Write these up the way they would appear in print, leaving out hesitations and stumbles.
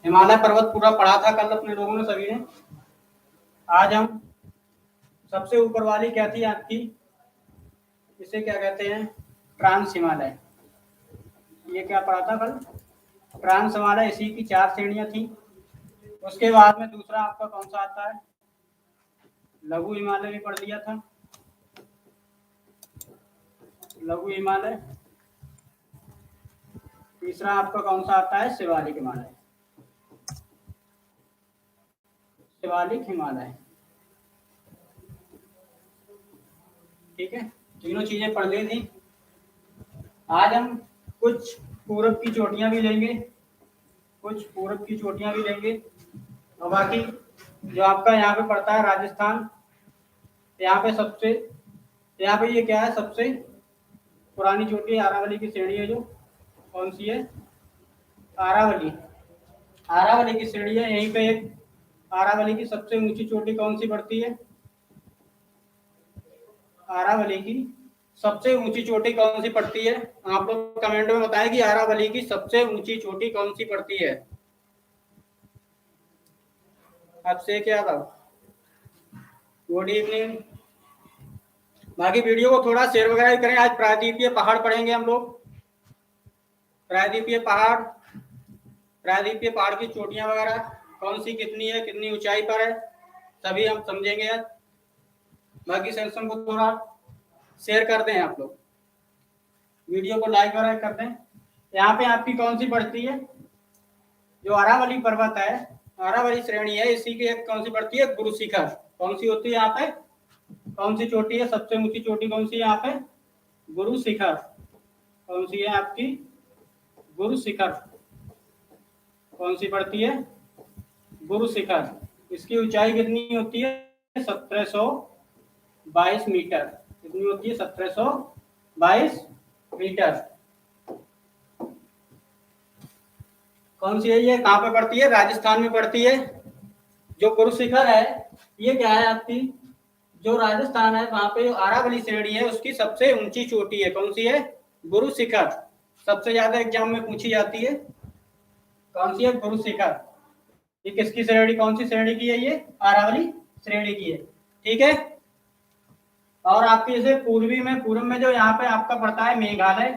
हिमालय पर्वत पूरा पढ़ा था कल अपने लोगों ने सभी ने। आज हम सबसे ऊपर वाली क्या थी आपकी, इसे क्या कहते हैं, ट्रांस हिमालय। ये क्या पढ़ा था कल, ट्रांस हिमालय, इसी की 4 श्रेणियां थी। उसके बाद में दूसरा आपका कौन सा आता है, लघु हिमालय भी पढ़ लिया था, लघु हिमालय। तीसरा आपका कौन सा आता है, शिवालिक हिमालय, शिवालिक हिमालय। ठीक है, तीनों चीजें पढ़ ली थी। आज हम कुछ पूरब की चोटियां भी लेंगे, कुछ पूरब की चोटियां भी लेंगे, और बाकी जो आपका यहाँ पे पड़ता है राजस्थान, यहाँ पे सबसे, यहाँ पे ये क्या है, सबसे पुरानी चोटी आरावली की श्रेणी है, जो कौन सी है, आरावली, आरावली की श्रेणी है। यहीं पे एक आरावली की सबसे ऊंची चोटी कौन सी पड़ती है, आरावली की सबसे ऊंची चोटी कौन सी पड़ती है, आप लोग कमेंट में बताएं कि आरावली की सबसे ऊंची चोटी कौन सी पड़ती है। आपसे क्या था, गुड इवनिंग। बाकी वीडियो को थोड़ा शेयर वगैरह करें। आज प्रायद्वीपीय पहाड़ पढ़ेंगे हम लोग, प्रायद्वीपीय पहाड़, प्रायद्वीपीय पहाड़ की चोटियां वगैरह कौन सी कितनी है, कितनी ऊंचाई पर है, सभी हम समझेंगे आज। बाकी सेक्शन को थोड़ा शेयर कर दें आप लोग, वीडियो को लाइक वगैरह कर दें। यहाँ पे आपकी कौन सी पड़ती है, जो अरावली पर्वत है, अरावली श्रेणी है, इसी की एक कौन सी पड़ती है, गुरु शिखर। कौन सी होती है यहाँ पे, कौन सी चोटी है, सबसे ऊंची चोटी कौन सी है यहाँ पे, गुरु शिखर। कौन सी है आपकी, गुरु शिखर, कौन सी पड़ती है, गुरु शिखर। इसकी ऊंचाई कितनी होती है, 1722 मीटर। कितनी होती है, 1722 मीटर। कौन सी है ये, कहाँ पे पड़ती है, राजस्थान में पड़ती है। जो गुरु शिखर है ये क्या है आपकी, जो राजस्थान है वहां पे जो अरावली श्रेणी है उसकी सबसे ऊंची चोटी है। कौन सी है, गुरु शिखर। सबसे ज्यादा एग्जाम में पूछी जाती है, कौन सी है, गुरु शिखर। ये किसकी श्रेणी, कौन सी श्रेणी की है, ये अरावली श्रेणी की है। ठीक है, और आपके जैसे पूर्वी में, पूर्व में जो यहाँ पे आपका पड़ता है मेघालय,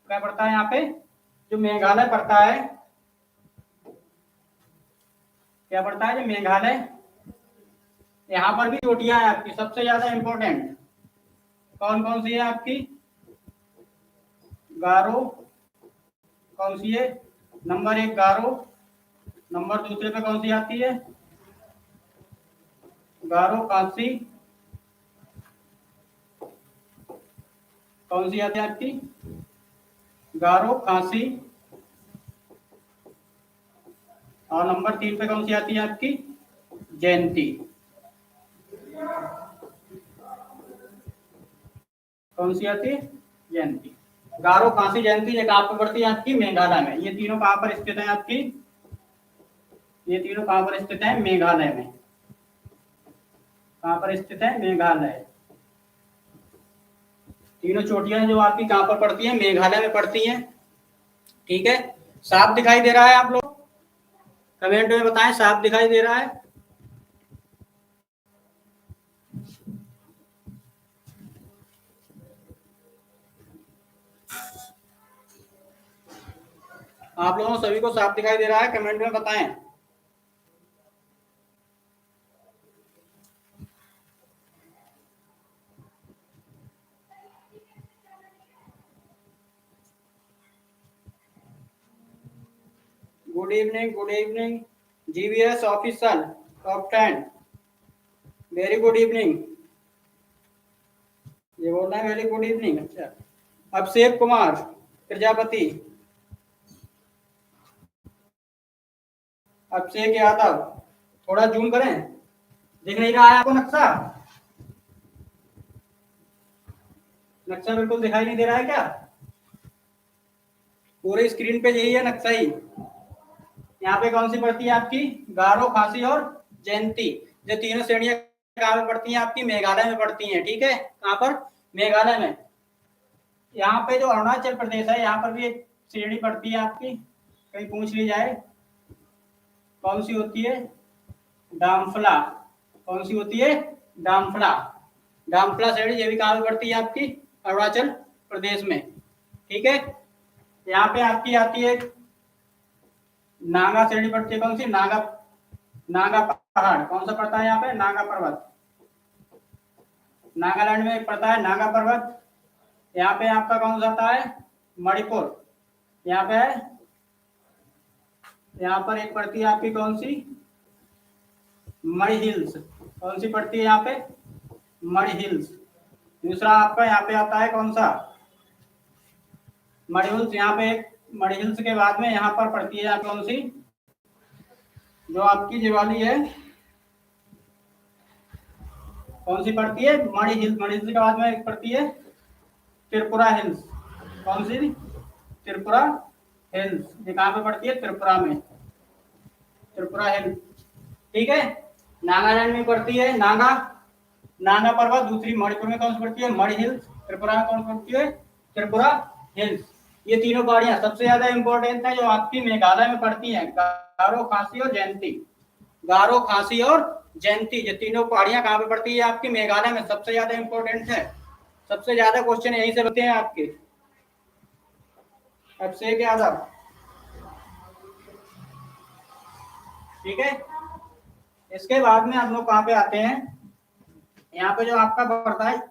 क्या पड़ता है यहाँ पे, जो मेघालय पड़ता है, क्या पड़ता है, जो मेघालय, यहाँ पर भी चोटियां है आपकी सबसे ज्यादा इंपॉर्टेंट। कौन कौन सी है आपकी, गारो, कौन सी है, नंबर 1 गारो, नंबर दूसरे पे कौन सी आती है, गारो कांसी, कौन सी आती है आपकी, गारो कांसी, और नंबर 3 पे कौन सी आती है आपकी, जयंती। कौन सी आती है, जयंती। गारो कांसी जयंती ये कहाँ पर पड़ती है आपकी, मेघालय में। ये तीनों कहाँ पर स्थित है आपकी, ये तीनों कहाँ पर स्थित है, मेघालय में। कहाँ पर स्थित है, मेघालय। तीनों चोटियां जो आपकी कहाँ पर पड़ती हैं, मेघालय में पड़ती हैं। ठीक है, साफ दिखाई दे रहा है, आप लोग कमेंट में बताएं साफ दिखाई दे रहा है। आप लोगों सभी को साफ दिखाई दे रहा है, कमेंट में बताएं। Good evening, good evening, GVS official top 10, very good evening. ये बोल रहे हैं वेरी गुड इवनिंग। अच्छा, अभिषेक कुमार प्रजापति, अभिषेक यादव, थोड़ा जूम करें, दिख नहीं रहा है आपको नक्शा, नक्शा बिल्कुल दिखाई नहीं दे रहा है क्या, पूरे स्क्रीन पे यही है नक्शा ही। यहाँ पे कौन सी पड़ती है आपकी, गारो, खासी और जयंती। जो तीनों श्रेणियां कहाँ पे पड़ती हैं आपकी, मेघालय में पड़ती हैं। ठीक है, कहाँ पर, मेघालय में। यहाँ पे जो अरुणाचल प्रदेश है यहाँ पर भी एक श्रेणी पड़ती है आपकी, कहीं पूछ ली जाए कौन सी होती है? डामफला। कौन सी होती है? डामफला। डामफला श्रेणी ये भी कहाँ पे पड़ती है? आपकी अरुणाचल प्रदेश में। ठीक है, यहाँ पे आपकी आती है नागा श्रेणी पड़ती है। कौन सी? नागा। नागा पहाड़ कौन सा पड़ता है यहाँ पे? नागा पर्वत। नागालैंड में पड़ता है नागा पर्वत। यहाँ पे आपका कौन सा आता है? मणिपुर। यहाँ पे है, यहाँ पर एक पड़ती है आपकी कौन सी? मणि हिल्स। कौन सी पड़ती है यहाँ पे? मणि हिल्स। दूसरा आपका यहाँ पे आता है कौन सा? मणि हिल्स। यहाँ पे मणि हिल्स के बाद में यहाँ पर पड़ती है यहाँ कौन सी? जो आपकी दिवाली है, कौन सी पड़ती है? मणि हिल्स। मणि हिल्स के बाद में पड़ती है त्रिपुरा हिल्स। कौन सी? त्रिपुरा हिल्स। ये कहाँ पे पड़ती है? त्रिपुरा में, त्रिपुरा हिल्स। ठीक है, नागालैंड में पड़ती है नागा, नागा पर्वत। दूसरी मणिपुर में कौन सी पड़ती है? मणि हिल्स। त्रिपुरा में कौन सी पड़ती है? त्रिपुरा हिल्स। ये तीनों पहाड़ियां सबसे ज्यादा इंपॉर्टेंट है जो आपकी मेघालय में पड़ती हैं, गारो, खासी और जयंती। गारो, खासी और जयंती, ये तीनों पहाड़ियां कहाँ पे पड़ती है? आपकी मेघालय में। सबसे ज्यादा इंपॉर्टेंट है, सबसे ज्यादा क्वेश्चन यहीं से बनते हैं आपके। अब से क्या था? ठीक है, इसके बाद में हम लोग कहाँ पे आते हैं? यहाँ पे जो आपका पड़ता है,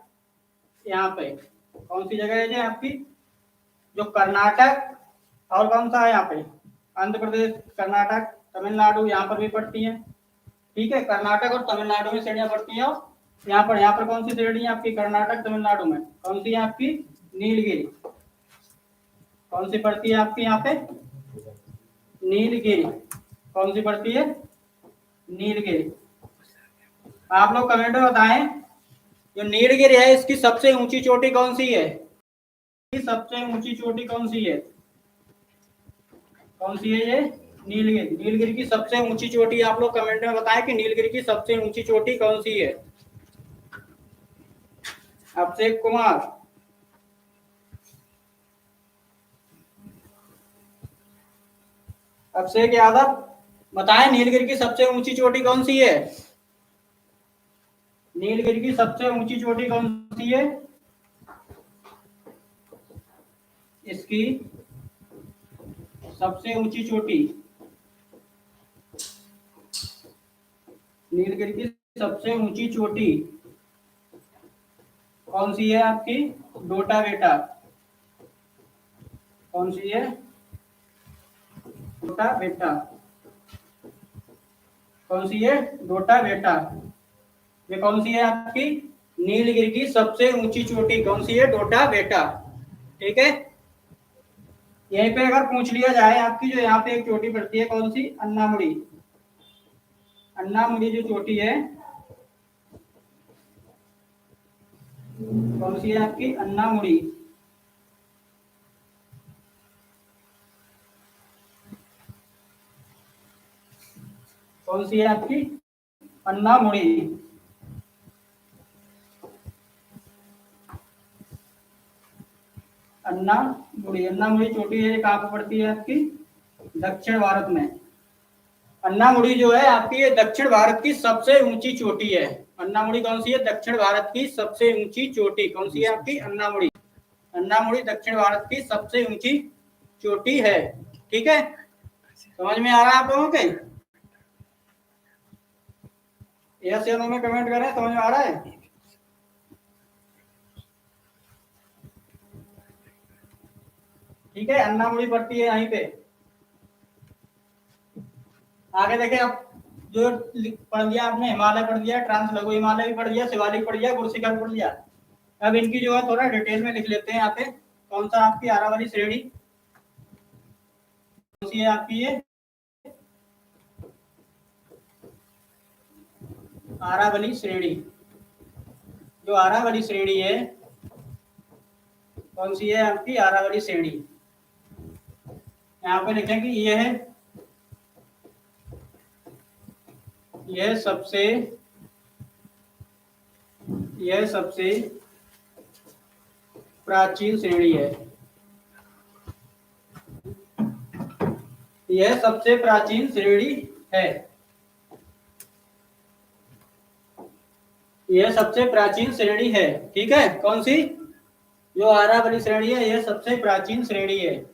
यहाँ पे कौन सी जगह है जो आपकी? जो कर्नाटक और कौन सा है यहाँ पे? आंध्र प्रदेश, कर्नाटक, तमिलनाडु, यहाँ पर भी पड़ती है। ठीक है, कर्नाटक और तमिलनाडु में श्रेणियां पड़ती हैं। यहाँ पर कौन सी श्रेणी है आपकी? कर्नाटक, तमिलनाडु में कौन सी है आपकी? नीलगिरी। कौन सी पड़ती है आपकी यहाँ पे? नीलगिरी। कौन सी पड़ती है? नीलगिरी। आप लोग कमेंट में बताएं, जो नीलगिरी है इसकी सबसे ऊंची चोटी कौन सी है? सबसे ऊंची चोटी कौन सी है? कौन सी है ये? नीलगिरी। नीलगिरी की सबसे ऊंची चोटी आप लोग कमेंट में बताएं कि नीलगिरी की सबसे ऊंची चोटी कौन सी है? अभिषेक कुमार, अभिषेक यादव, बताएं नीलगिरी की सबसे ऊंची चोटी कौन सी है? नीलगिरी की सबसे ऊंची चोटी कौन सी है? इसकी सबसे ऊंची चोटी, नीलगिरी की सबसे ऊंची चोटी कौन सी है आपकी? डोटा बेटा। कौन सी है? डोटा बेटा। कौन सी है? डोटा बेटा। ये कौन सी है आपकी? नीलगिरी की सबसे ऊंची चोटी कौन सी है? डोटा बेटा। ठीक है, यहीं पे अगर पूछ लिया जाए आपकी, जो यहाँ पे एक चोटी पड़ती है कौन सी? अन्नामुड़ी। अन्नामुड़ी जो चोटी है कौन सी है आपकी? अन्नामुड़ी। कौन सी है आपकी? अन्नामुड़ी। अन्नामुड़ी। अन्नामुड़ी चोटी है, कहाँ पर पड़ती है आपकी? दक्षिण भारत में। अन्नामुड़ी जो है आपकी, ये दक्षिण भारत की सबसे ऊंची चोटी है। अन्नामुड़ी कौन सी है? दक्षिण भारत की सबसे ऊंची चोटी कौन सी है आपकी? अन्नामुड़ी। अन्नामुड़ी दक्षिण भारत की सबसे ऊंची चोटी है। ठीक है, समझ में आ रहा है आप लोगों के? यस या नो में कमेंट करें, समझ में आ रहा है? ठीक है, अन्नामुड़ी पड़ती है यहीं पे। आगे देखें, अब जो पढ़ लिया आपने, हिमालय पढ़ लिया, ट्रांस लघु हिमालय भी पढ़ लिया, शिवालिक पढ़ लिया, गुरशिखर पढ़ लिया। अब इनकी जो है थोड़ा डिटेल में लिख लेते हैं यहाँ पे। कौन सा आपकी आरावली श्रेणी कौन सी है आपकी? ये आरावली श्रेणी। जो आरावली श्रेणी है कौन सी है आपकी? आरावली श्रेणी। यहाँ पे लिखें कि यह सबसे प्राचीन श्रेणी है। यह सबसे प्राचीन श्रेणी है। यह सबसे प्राचीन श्रेणी है। ठीक है, कौन सी? जो आरावली श्रेणी है यह सबसे प्राचीन श्रेणी है।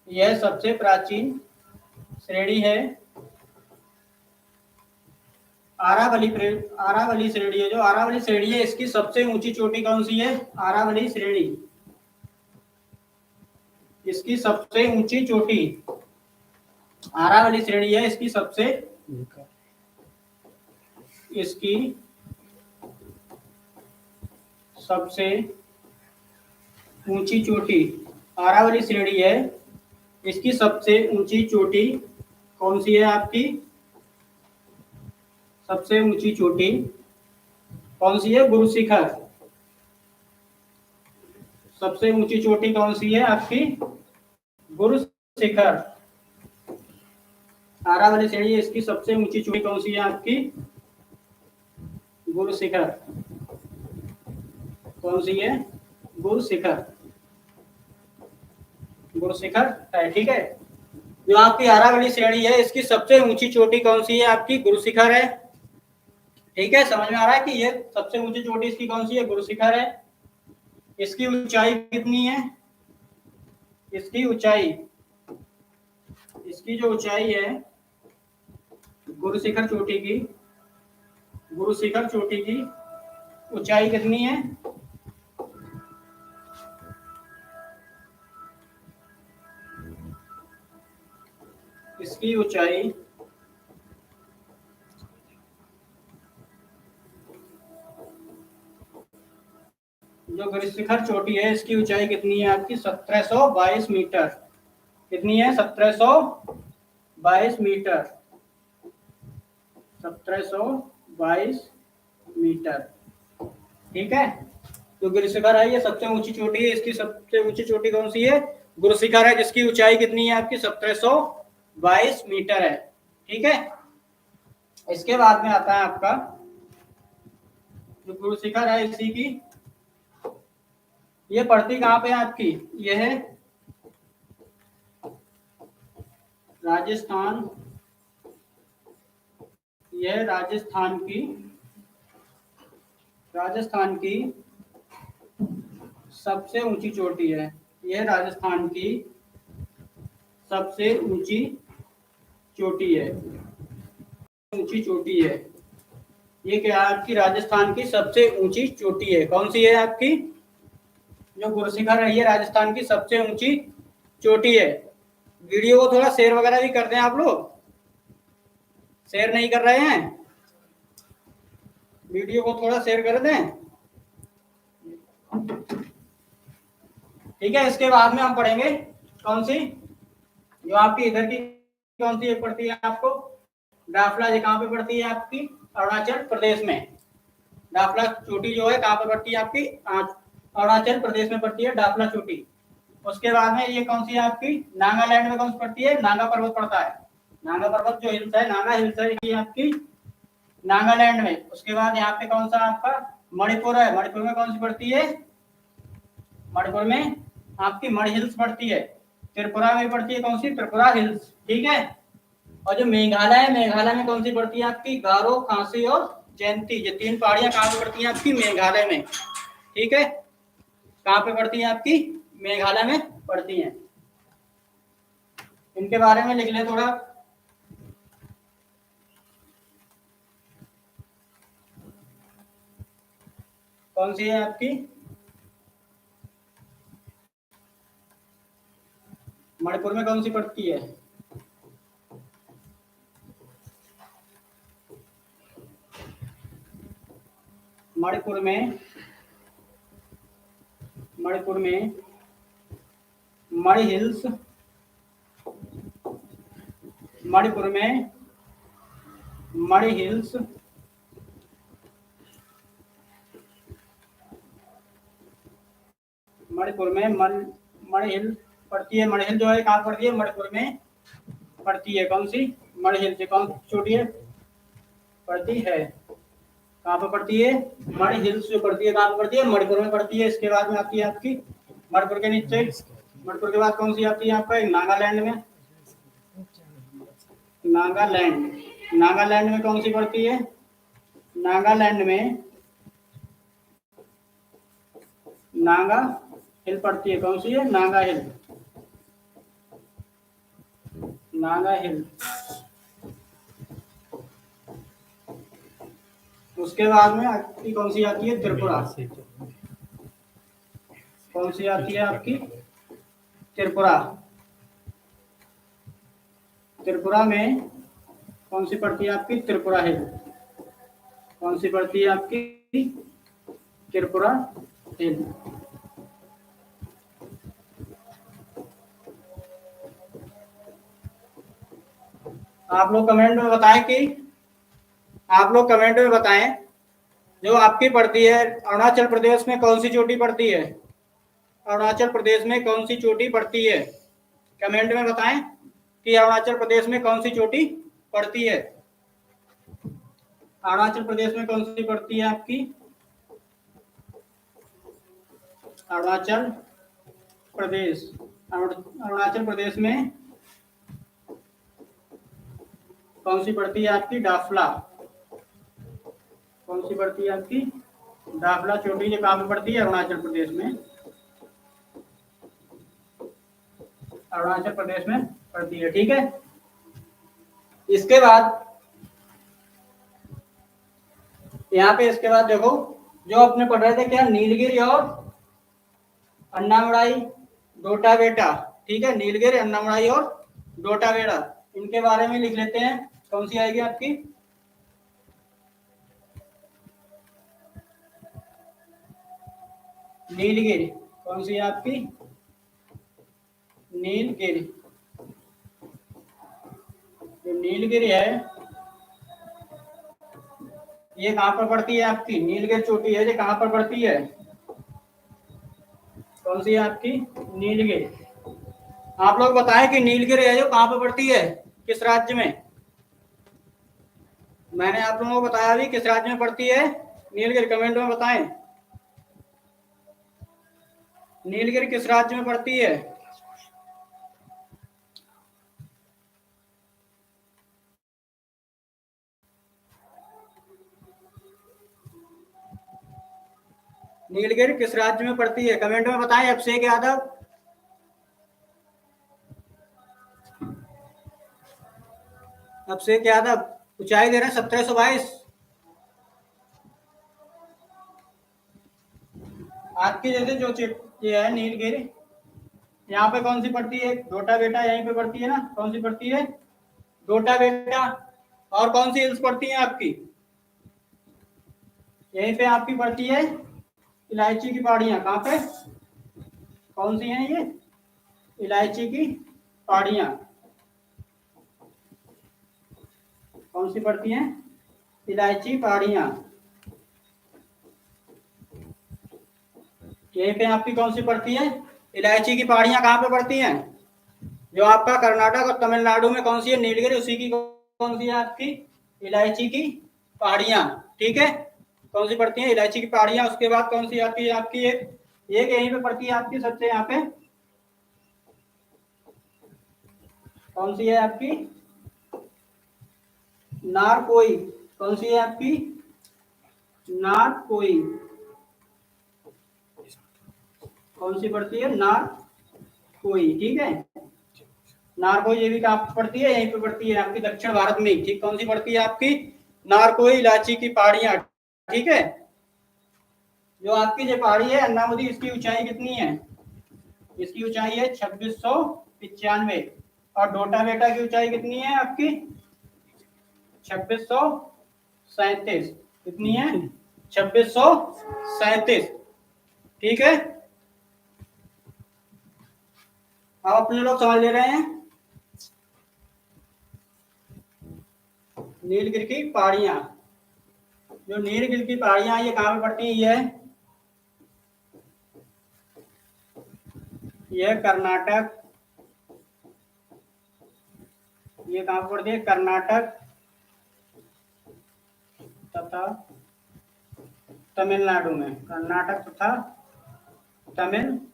यह सबसे प्राचीन श्रेणी है। आरावली श्रेणी है, जो आरावली श्रेणी है इसकी सबसे ऊंची चोटी कौन सी है? आरावली श्रेणी, इसकी सबसे ऊंची चोटी आरावली श्रेणी है, इसकी सबसे ऊंची चोटी आरावली श्रेणी है, इसकी सबसे ऊंची चोटी कौन सी है आपकी? सबसे ऊंची चोटी कौन सी है? गुरु शिखर। सबसे ऊंची चोटी कौन सी है आपकी? गुरु शिखर। आरावली श्रेणी है, इसकी सबसे ऊंची चोटी कौन सी है आपकी? गुरु शिखर। कौन सी है? गुरु शिखर। गुरु शिखर है। ठीक है, जो आपकी आरावली श्रेणी है इसकी सबसे ऊंची चोटी कौन सी है आपकी? गुरु शिखर है। ठीक है, समझ में आ रहा है कि ये सबसे ऊंची चोटी इसकी कौन सी है? गुरु शिखर है। इसकी ऊंचाई कितनी है? इसकी ऊंचाई, इसकी जो ऊंचाई है गुरु शिखर चोटी की, गुरु शिखर चोटी की ऊंचाई कितनी है? इसकी ऊंचाई जो गुरु शिखर चोटी है इसकी ऊंचाई कितनी है आपकी? 1722 मीटर। कितनी है? 1722 मीटर। 1722 मीटर। ठीक है, जो गुरु शिखर है ये सबसे ऊंची चोटी है, इसकी सबसे ऊंची चोटी कौन सी है? गुरु शिखर है, जिसकी ऊंचाई कितनी है आपकी? 1722 मीटर है। ठीक है, इसके बाद में आता है आपका जो गुरु शिखर है इसी की, ये पड़ती कहाँ पे है आपकी? ये है राजस्थान। यह राजस्थान की सबसे ऊंची चोटी है। यह राजस्थान की सबसे ऊंची चोटी है। ऊंची चोटी है ये क्या आपकी? राजस्थान की सबसे ऊंची चोटी है। कौन सी है आपकी? जो गुरु शिखर है ये राजस्थान की सबसे ऊंची चोटी है। वीडियो को थोड़ा शेयर वगैरह भी करते हैं आप लोग। शेयर नहीं कर रहे हैं? वीडियो को थोड़ा शेयर कर दें। ठीक है, इसके बाद में हम पढ़ेंगे कौन सी? जो आपकी इधर की कौन सी पड़ती है आपको? डाफला। ये कहाँ पे पड़ती है आपकी? अरुणाचल प्रदेश में। डाफला चोटी जो है कहाँ पे पड़ती है आपकी? अरुणाचल प्रदेश में पड़ती है डाफला चोटी। उसके बाद में ये कौन सी है आपकी? नागालैंड में कौन सी पड़ती है? नागा पर्वत पड़ता है। नागा पर्वत जो हिल्स है, नागा हिल्स है, ये आपकी नागालैंड में। उसके बाद यहाँ पे कौन सा आपका? मणिपुर है। मणिपुर में कौन सी पड़ती है? मणिपुर में आपकी मणि हिल्स पड़ती है। त्रिपुरा में पड़ती है कौन सी? त्रिपुरा हिल्स। ठीक है, और जो मेघालय है, मेघालय में कौन सी पड़ती है आपकी? गारो, खासी और जयंती। ये तीन पहाड़ियां कहाँ पे पड़ती हैं आपकी? मेघालय में। ठीक है, कहाँ पे पड़ती है आपकी? मेघालय में पड़ती हैं। इनके बारे में लिख लें थोड़ा। कौन सी है आपकी? मणिपुर में कौन सी पड़ती है? मणिपुर में मणि हिल्स। मणिपुर में मणि हिल्स। मणिपुर में मणि हिल पड़ती है। मणि हिल जो है कहाँ पड़ती है? मणिपुर में पड़ती है। कौन सी? मणि हिल से कौन चोटी है पड़ती है? कहाँ पे पड़ती है? मणि हिल्स जो पड़ती है कहाँ पे पड़ती है? मणिपुर में पड़ती है। इसके बाद में आती है आपकी मणिपुर के नीचे, मणिपुर के बाद कौन सी आती है आपका? नागालैंड में। नागालैंड, नागालैंड में कौन सी पड़ती है? नागालैंड में नागा हिल पड़ती है। कौन सी है? नागा हिल, नागा हिल। उसके बाद में आपकी कौन सी आती है? त्रिपुरा। कौन सी आती है आपकी? त्रिपुरा। त्रिपुरा में कौन सी पड़ती है आपकी? त्रिपुरा हिल। कौन सी पड़ती है आपकी? त्रिपुरा हिल। आप लोग कमेंट में बताएं कि आप लोग कमेंट में बताएं जो आपकी पड़ती है अरुणाचल प्रदेश में कौन सी चोटी पड़ती है? अरुणाचल प्रदेश में कौन सी चोटी पड़ती है? कमेंट में बताएं कि अरुणाचल प्रदेश में कौन सी चोटी पड़ती है? अरुणाचल प्रदेश में कौन सी पड़ती है आपकी? अरुणाचल प्रदेश, अरुणाचल प्रदेश में कौन सी पड़ती है आपकी? डाफला। कौन सी पड़ती है आपकी? डाफला चोटी। जो कहाँ पे पड़ती है? अरुणाचल प्रदेश में, अरुणाचल प्रदेश में पड़ती है। ठीक है, इसके बाद यहाँ पे इसके बाद देखो जो अपने पढ़ रहे थे क्या? नीलगिरी और अन्नामलाई डोटा बेटा। ठीक है, नीलगिरी, अन्नामलाई और डोटा बेटा, इनके बारे में लिख लेते हैं। कौन सी आएगी आपकी? नीलगिरी। कौन सी है आपकी? नीलगिरी। जो नीलगिरी है ये कहाँ पर पड़ती है आपकी? नीलगिरी चोटी है, ये कहाँ पर पड़ती है? कौन सी है आपकी? नीलगिरी। आप लोग बताएं कि नीलगिरी है जो कहाँ पर पड़ती है, किस राज्य में? मैंने आप लोगों को बताया अभी किस राज्य में पड़ती है नीलगिरी, कमेंट में बताएं नीलगिरी किस राज्य में पड़ती है? नीलगिरी किस राज्य में पड़ती है? कमेंट में बताएं। अभिषेक यादव, अभिषेक यादव ऊंचाई दे रहे हैं 1722। आपकी जैसे जो ये है नीलगिरी, यहाँ पे कौन सी पड़ती है? डोटा बेटा यहीं पे पड़ती है ना? कौन सी पड़ती है? डोटा बेटा। और कौन सी हिल्स पड़ती है आपकी? यहीं पे आपकी पड़ती है इलायची की पहाड़ियाँ। कहाँ पे? कौन सी हैं ये? इलायची की पहाड़ियाँ। कौन सी पड़ती हैं? इलायची पहाड़ियाँ। यहीं पे आपकी कौन सी पड़ती है? इलायची की पहाड़ियाँ। कहाँ पे पड़ती हैं? जो आपका कर्नाटक और तमिलनाडु में कौन सी है? नीलगिरी, उसी की कौन सी है आपकी? इलायची की पहाड़ियाँ। ठीक है, कौन सी पड़ती है? इलायची की पहाड़ियाँ। उसके बाद कौन सी आती है आपकी? एक यहीं पे पड़ती है आपकी सबसे, यहाँ पे कौन सी है आपकी? नारकोई। कौन सी है आपकी? नारकोई। कौन सी पड़ती है? नारकोई। ठीक है, नारकोई ये भी कहाँ पड़ती है? यहीं पे पड़ती है आपकी दक्षिण भारत में। ठीक, कौन सी पड़ती है आपकी? नारकोई इलायची की पहाड़ियाँ। ठीक है, जो आपकी जो पहाड़ी है अन्नामुदी, इसकी ऊंचाई कितनी है? इसकी ऊंचाई है 2695। और डोटा बेटा की ऊंचाई कितनी है आपकी? 2637। कितनी है? 2637। ठीक है, अब अपने लोग समझ ले रहे हैं नीलगिरी की पहाड़ियां। जो नीलगिरी की पहाड़ियां ये कहाँ पे पड़ती है? यह कर्नाटक, ये कहाँ पे पड़ती है? कर्नाटक तथा तमिलनाडु में। कर्नाटक तथा तमिलनाडु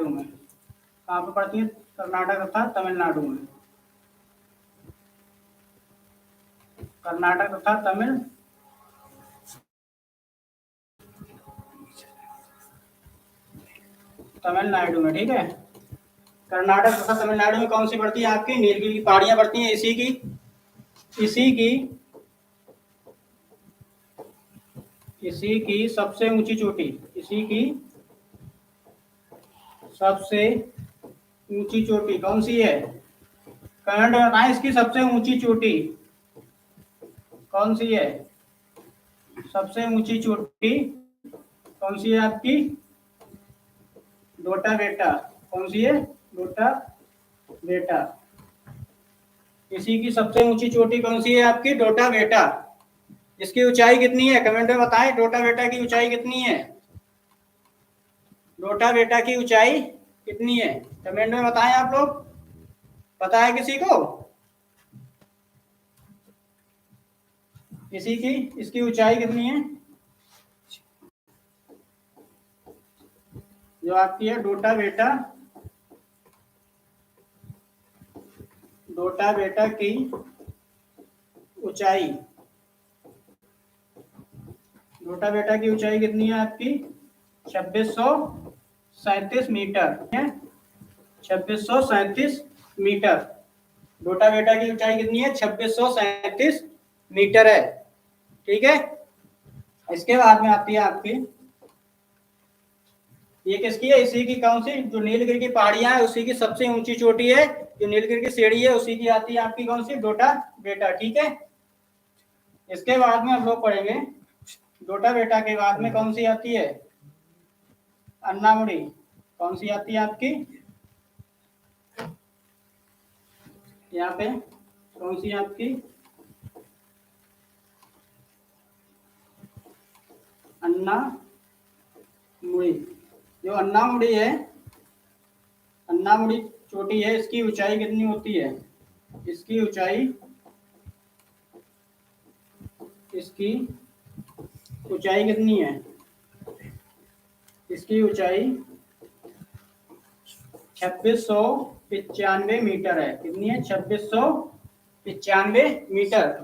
में। कहाँ पे पड़ती है? कर्नाटक तथा तमिलनाडु में। कर्नाटक तथा तमिलनाडु में, ठीक है। कर्नाटक तथा तमिलनाडु में कौन सी पड़ती है आपकी? नीलगिरी की पहाड़ियां पड़ती हैं। इसी की सबसे ऊंची चोटी, इसी की सबसे ऊंची चोटी कौन सी है? कमेंट में बताएं, इसकी सबसे ऊंची चोटी कौन सी है? सबसे ऊंची चोटी कौन सी है आपकी? डोटा बेटा। कौन सी है? डोटा बेटा। इसी की सबसे ऊंची चोटी कौन सी है आपकी? डोटा बेटा। इसकी ऊंचाई कितनी है? कमेंट में बताएं, डोटा बेटा की ऊंचाई कितनी है? डोटा बेटा की ऊंचाई कितनी है? कमेंट में बताएं आप लोग। पता है किसी को? इसी की, इसकी ऊंचाई कितनी है जो आपकी है? डोटा बेटा, डोटा बेटा की ऊंचाई, डोटा बेटा की ऊंचाई कितनी है आपकी? 2637 मीटर है। 2637 मीटर। डोटा बेटा की ऊंचाई कितनी है? 2637 मीटर है, ठीक है। इसके बाद में आती है आपकी, ये किसकी है? इसी की कौन सी? जो नीलगिरी की पहाड़ियां है उसी की सबसे ऊंची चोटी है। जो नीलगिरी की सीढ़ी है उसी की आती है आपकी कौन सी? डोटा बेटा, ठीक है। इसके बाद में हम लोग पढ़ेंगे, डोटा बेटा के बाद में कौन सी आती है? अन्नामुड़ी। कौन सी आती है आपकी? यहाँ पे कौन सी आपकी? अन्नामुड़ी। जो अन्नामुड़ी है, अन्नामुड़ी चोटी है, इसकी ऊंचाई कितनी होती है? इसकी ऊंचाई, इसकी ऊंचाई कितनी है? इसकी ऊंचाई 2695 मीटर है। कितनी है? 2695 मीटर।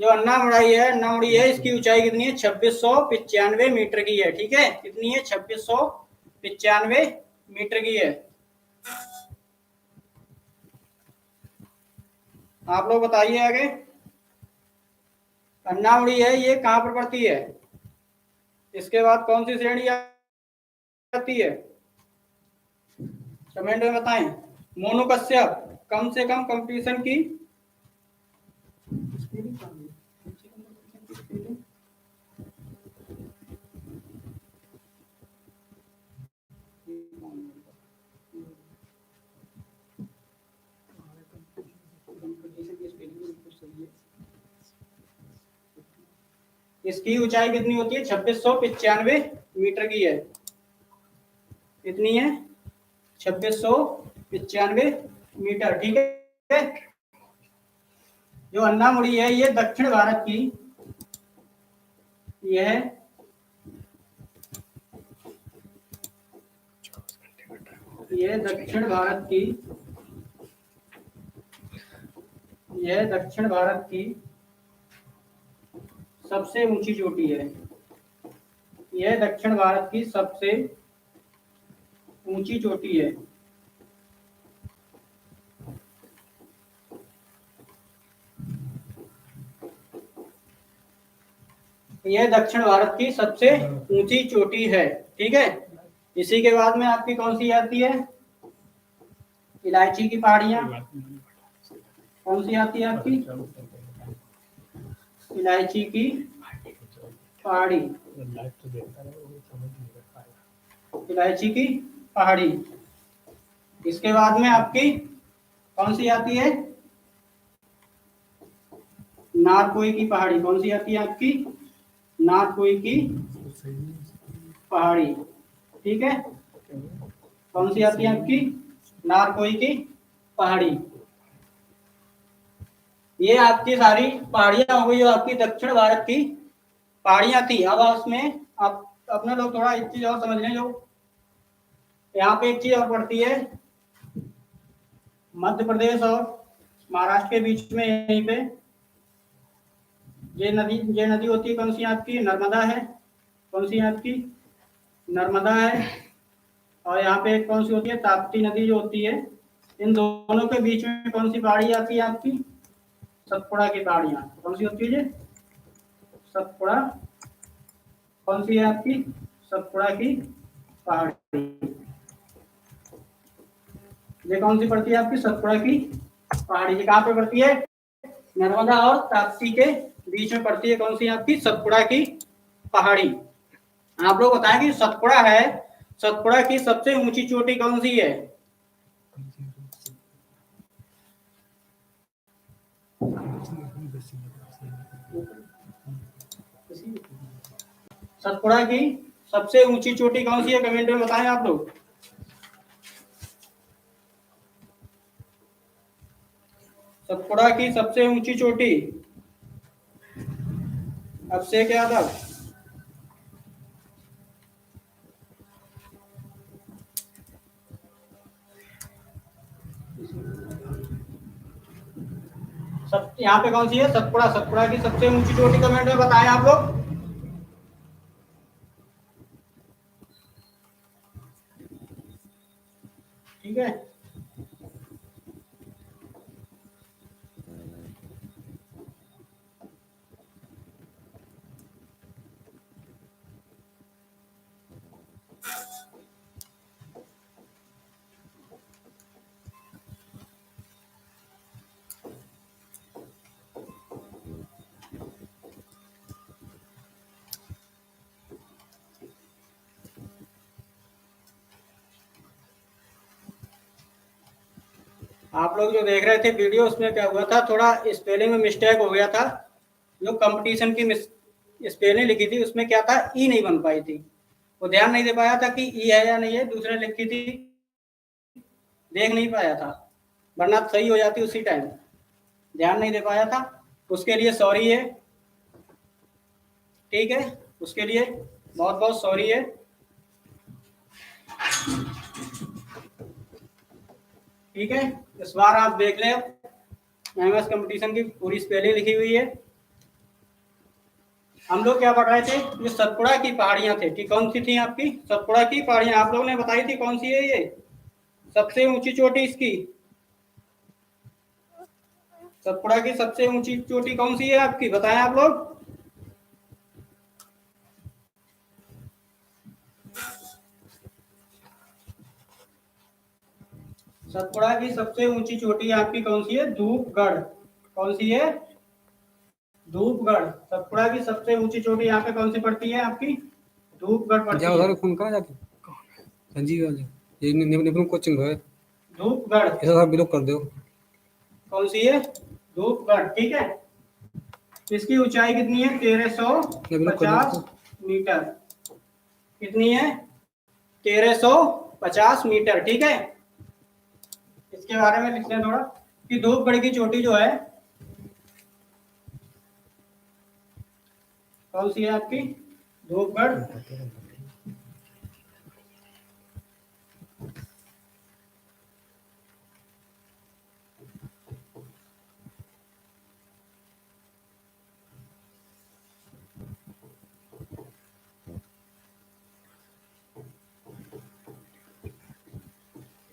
जो अन्नामुड़ी है, अन्नामुड़ी है, इसकी ऊंचाई कितनी है? 2695 मीटर की है, ठीक है। कितनी है? 2695 मीटर की है। आप लोग बताइए आगे। अन्नामुड़ी है, ये कहाँ पर पड़ती है? इसके बाद कौन सी श्रेणी आती है? कमेंट में बताएं। मोनू कश्यप कम से कम कंपटीशन की इसकी ऊंचाई कितनी होती है? 2695 मीटर की है। कितनी है? 2695 मीटर, ठीक है। जो अन्नामुड़ी है ये दक्षिण भारत की, यह दक्षिण भारत की, यह दक्षिण भारत की सबसे ऊंची चोटी है। यह दक्षिण भारत की सबसे ऊंची चोटी है। यह दक्षिण भारत की सबसे ऊंची चोटी है, ठीक है। इसी के बाद में आपकी कौन सी आती है? इलायची की पहाड़ियां। कौन सी आती है आपकी? इलायची की पहाड़ी, इलायची की पहाड़ी। इसके बाद में आपकी कौन सी आती है? नारकोई की पहाड़ी। कौन सी आती है आपकी? नारकोई की पहाड़ी, ठीक है। कौन सी आती है आपकी? नारकोई की पहाड़ी। ये आपकी सारी पहाड़ियां हो गई जो आपकी दक्षिण भारत की पहाड़ियां थी। अब उसमें आप अपने लोग थोड़ा एक चीज और समझ लें, जो यहाँ पे एक चीज और पड़ती है, मध्य प्रदेश और महाराष्ट्र के बीच में यहीं पे ये नदी होती है कौन सी आपकी? नर्मदा है। कौन सी है आपकी? नर्मदा है। और यहाँ पे कौन सी होती है? ताप्ती नदी जो होती है। इन दोनों के बीच में कौन सी पहाड़ी आती है आपकी? सतपुड़ा की पहाड़ियाँ। कौन सी होती है ये? सतपुड़ा। कौन सी है आपकी? सतपुड़ा की पहाड़ी। ये कौन सी पड़ती है आपकी? सतपुड़ा की पहाड़ी। ये कहाँ पे पड़ती है? नर्मदा और ताप्ती के बीच में पड़ती है। कौन सी आपकी? सतपुड़ा की पहाड़ी। आप लोग बताएं कि सतपुड़ा है, सतपुड़ा की सबसे ऊंची चोटी कौन सी है? सतपुड़ा की सबसे ऊंची चोटी कौन सी है? कमेंट में बताएं आप लोग। सतपुड़ा की सबसे ऊंची चोटी। अभिषेक यादव। सब यहाँ पे कौन सी है? सतपुड़ा। सतपुड़ा की सबसे ऊंची चोटी कमेंट में बताएं आप लोग। ठीक है। आप लोग जो देख रहे थे वीडियो, उसमें क्या हुआ था, थोड़ा स्पेलिंग में मिस्टेक हो गया था। जो कंपटीशन की स्पेलिंग लिखी थी उसमें क्या था, ई नहीं बन पाई थी। वो ध्यान नहीं दे पाया था कि ई है या नहीं है, दूसरे लिखी थी, देख नहीं पाया था, वरना सही हो जाती उसी टाइम। ध्यान नहीं दे पाया था, उसके लिए सॉरी है। ठीक है, उसके लिए बहुत बहुत सॉरी है। ठीक है, इस बार आप देख लें, एमएस कंपटीशन की पूरी स्पेलिंग लिखी हुई है। हम लोग क्या पढ़ रहे थे? ये सतपुड़ा की पहाड़ियां थे। ठीक, कौन सी थी आपकी? सतपुड़ा की पहाड़ियां आप लोगों ने बताई थी। कौन सी है ये सबसे ऊंची चोटी? इसकी सतपुड़ा की सबसे ऊंची चोटी कौन सी है आपकी? बताएं आप लोग। सतपुड़ा की सबसे ऊंची चोटी आपकी कौन सी है? धूपगढ़। कौन सी है? धूपगढ़। सतपुड़ा की सबसे ऊंची चोटी यहाँ पे कौन सी पड़ती है आपकी? धूपगढ़ पड़ती है। जाओ फोन करा जाके संजीव वाले, ये निपुण कोचिंग है। धूपगढ़ ऐसा सब ब्लॉक कर दो। कौन सी है? धूपगढ़। ठीक है, इसकी ऊंचाई कितनी है? 1350 मीटर। कितनी है? 1350 मीटर। ठीक है, इसके बारे में लिखते हैं थोड़ा कि धूपगढ़ की चोटी जो है कौन सी है आपकी? धूपगढ़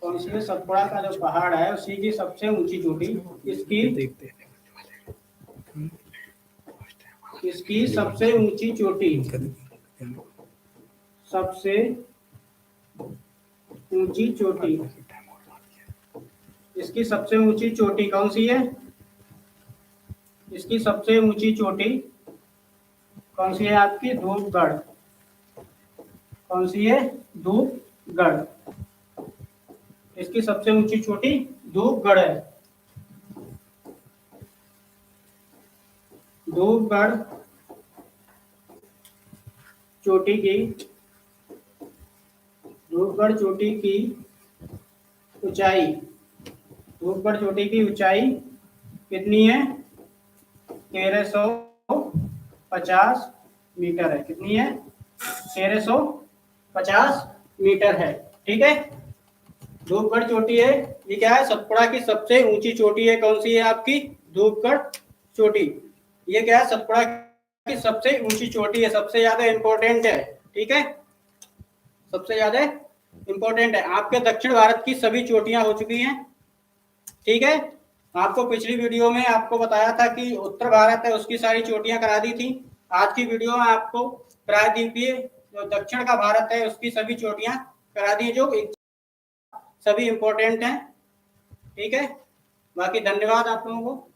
कौन सी है? सतपुड़ा का जो पहाड़ है उसी की सबसे ऊंची चोटी। इसकी सबसे ऊंची चोटी, सबसे ऊंची चोटी, इसकी सबसे ऊंची चोटी कौन सी है? इसकी सबसे ऊंची चोटी कौन सी है आपकी? धूपगढ़। कौन सी है? धूपगढ़। इसकी सबसे ऊंची चोटी धूपगढ़ है। धूपगढ़ चोटी की, धूपगढ़ चोटी की ऊंचाई, धूपगढ़ चोटी की ऊंचाई कितनी है? 1350 मीटर है। कितनी है? 1350 मीटर है। ठीक है, धूपगढ़ चोटी है। ये क्या है? सतपुड़ा की सबसे ऊंची चोटी है। कौन सी है आपकी? धूपगढ़ चोटी। ये क्या है, सतपुड़ा की सबसे ऊंची चोटी है, सबसे ज्यादा इंपॉर्टेंट है। ठीक है, सबसे ज्यादा इंपॉर्टेंट है। आपके दक्षिण भारत की सभी चोटियां हो चुकी हैं। ठीक है, आपको पिछली वीडियो में आपको बताया था कि उत्तर भारत है उसकी सारी चोटियां करा दी थी। आज की वीडियो में आपको प्रायद्वीपीय जो दक्षिण का भारत है उसकी सभी चोटियां करा दी, जो सभी इंपॉर्टेंट हैं। ठीक है, बाकी धन्यवाद आप लोगों को।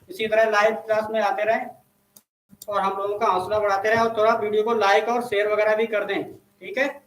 इसी तरह लाइव क्लास में आते रहें और हम लोगों का हौसला बढ़ाते रहें, और थोड़ा वीडियो को लाइक और शेयर वगैरह भी कर दें। ठीक है।